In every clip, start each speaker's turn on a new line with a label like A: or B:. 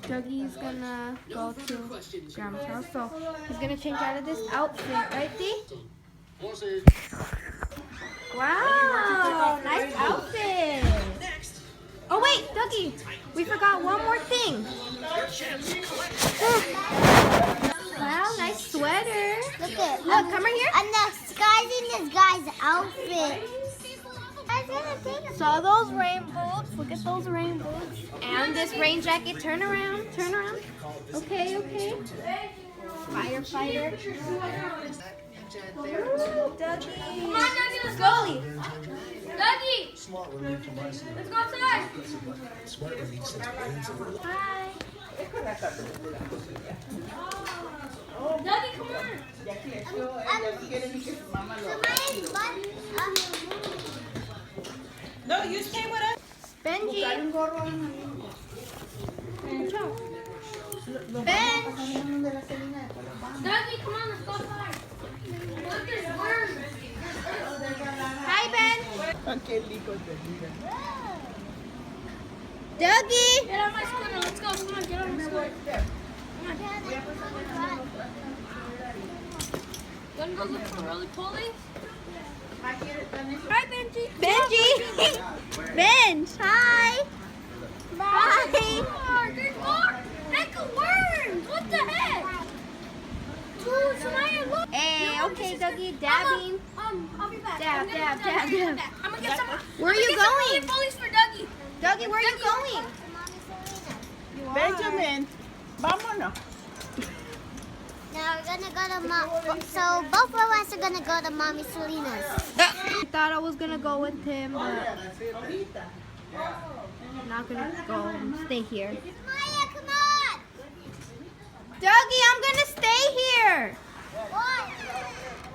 A: Dougie's gonna go to Grandma's house, so he's gonna change out of this outfit, right, Dee? Wow, nice outfit. Oh wait, Dougie, we forgot one more thing. Wow, nice sweater.
B: Look at
A: Look, come right here.
B: I'm disguising this guy's outfit.
A: So those rainbows, look at those rainbows. And this rain jacket, turn around, turn around. Okay, okay. Firefighter. Dougie.
C: Come on, Dougie, let's go. Dougie, let's go outside.
A: Hi.
C: Dougie, come on.
D: No, you stay with us.
A: Benji. Ben.
C: Dougie, come on, let's go outside. Look, there's worms.
A: Hi, Ben. Dougie.
C: Get on my scooter, let's go. Come on, get on my scooter. You wanna go look for roly polies? Hi, Benji.
A: Benji. Benj. Hi. Bye.
C: Oh, there's more. Heck of worms. What the heck? Dude, Samaya, look.
A: Hey, okay, Dougie, dabbing.
C: I'll be back.
A: Dab,
C: I'm gonna
A: dab,
C: go
A: dab,
C: down.
A: dab.
C: I'm gonna get some.
A: Where are you
C: Roly
A: going?
C: polies for Dougie.
A: Dougie, where are you going?
D: Benjamin, vámonos.
B: Now we're gonna go to so both of us are gonna go to Mommy Selena's.
A: I thought I was gonna go with him, but I'm not gonna go. Stay here.
B: Maya, come on!
A: Dougie, I'm gonna stay here.
B: What?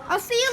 A: I'll see you